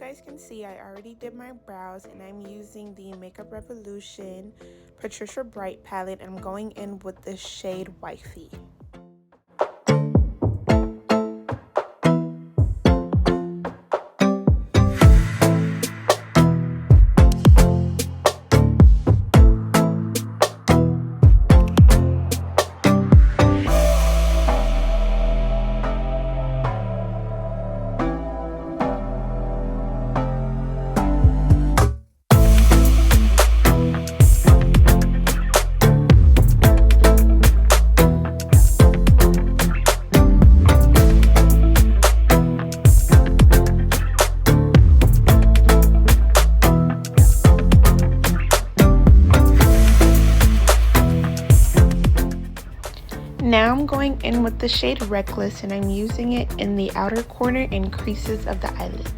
guys can see, I already did my brows and I'm using the Makeup Revolution Patricia Bright palette, and I'm going in with the shade Wifey. Now I'm going in with the shade Reckless, and I'm using it in the outer corner and creases of the eyelids.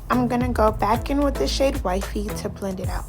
I'm gonna go back in with the shade Wifey to blend it out.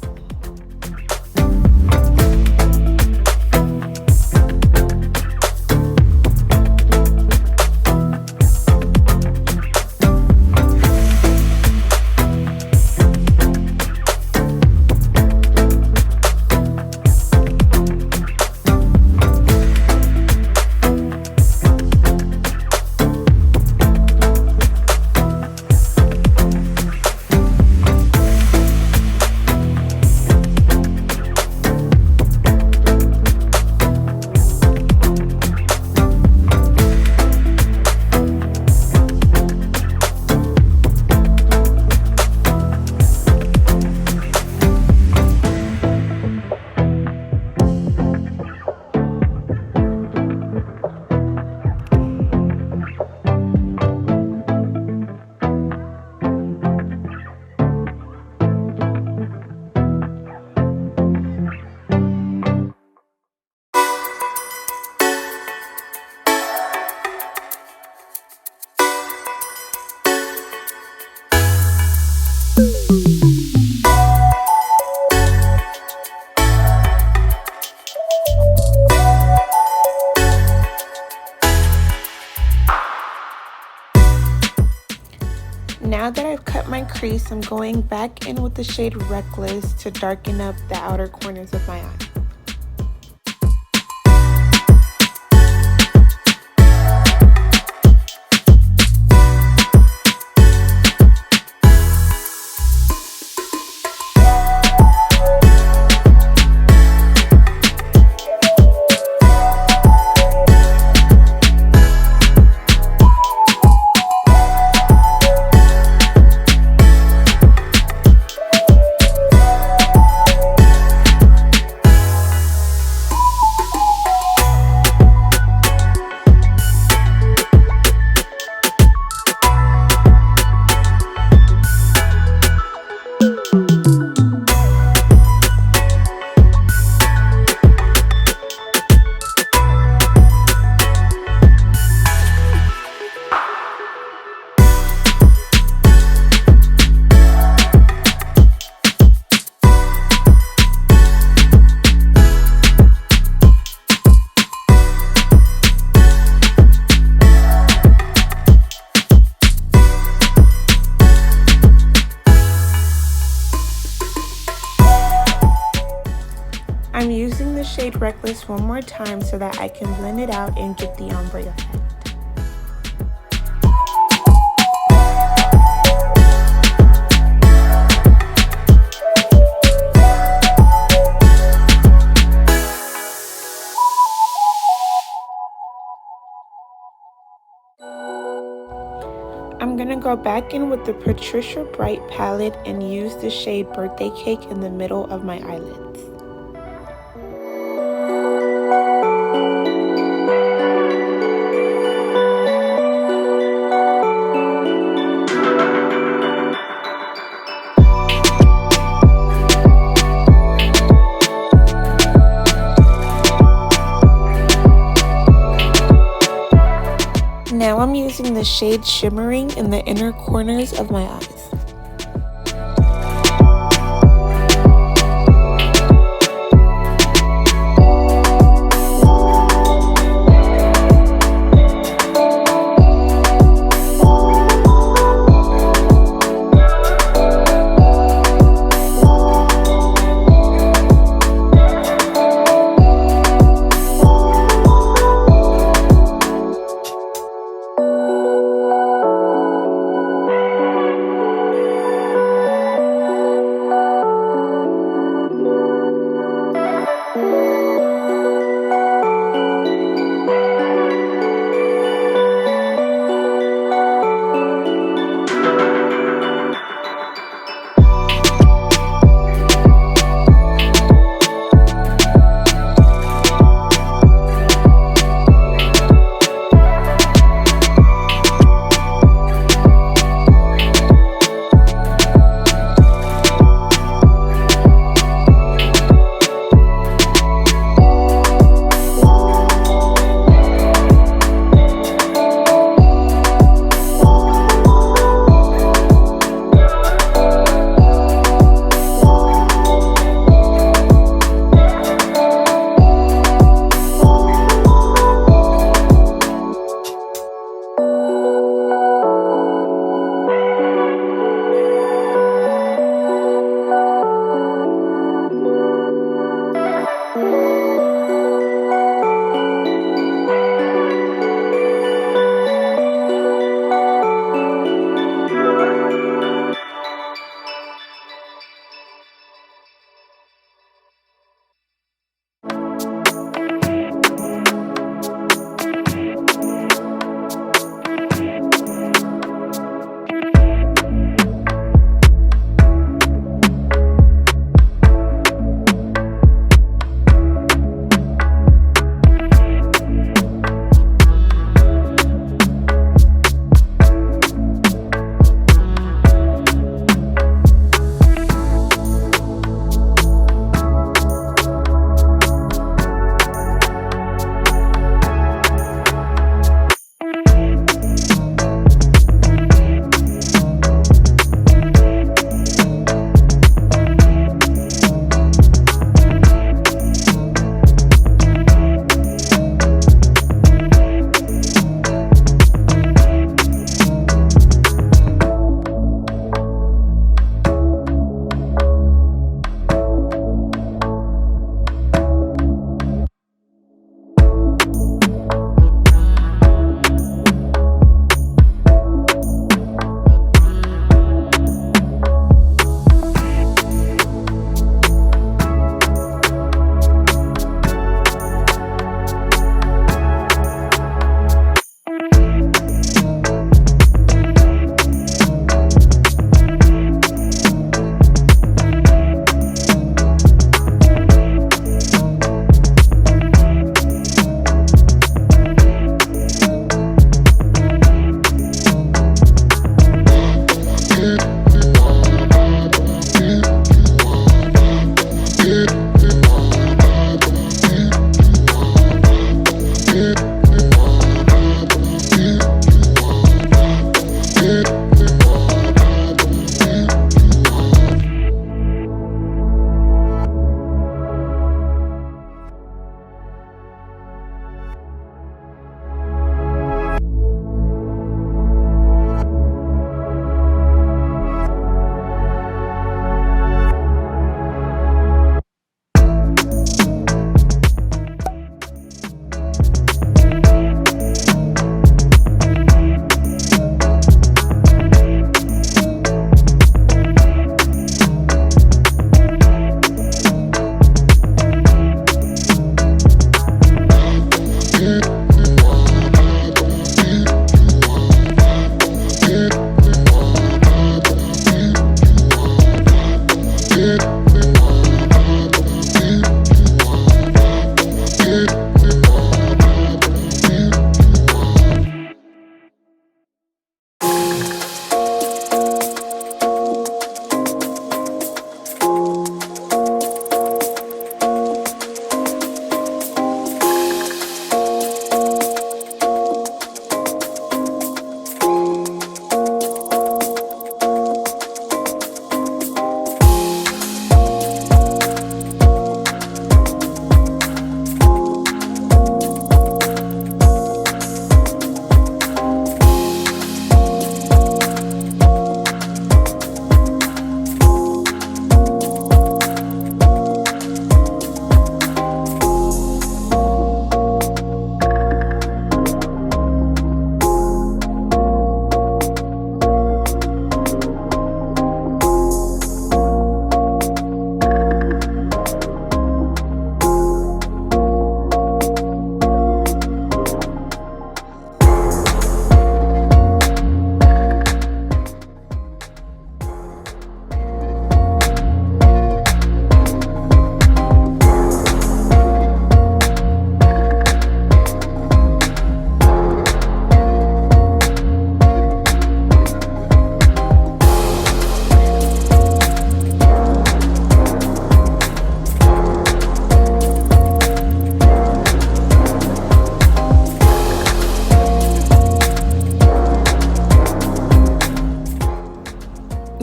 Now that I've cut my crease, I'm going back in with the shade Reckless to darken up the outer corners of my eye. I'm using the shade Reckless one more time so that I can blend it out and get the ombre effect. I'm gonna go back in with the Patricia Bright palette and use the shade Birthday Cake in the middle of my eyelids. shade Shimmering in the inner corners of my eyes.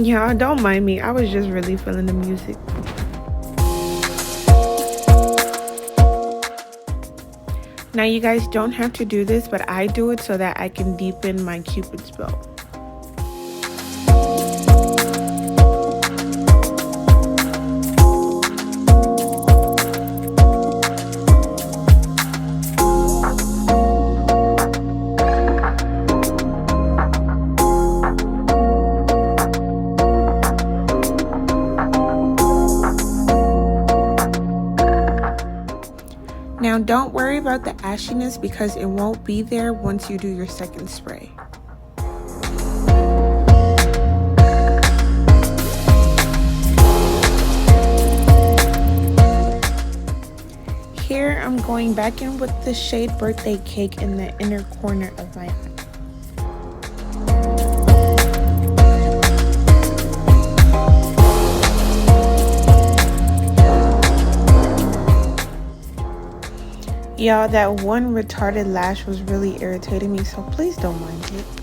Yeah, don't mind me. I was just really feeling the music. Now you guys don't have to do this, but I do it so that I can deepen my Cupid's bow. Now don't worry about the ashiness because it won't be there once you do your second spray. Here I'm going back in with the shade Birthday Cake in the inner corner of my eye. Y'all, that one retarded lash was really irritating me, so please don't mind it.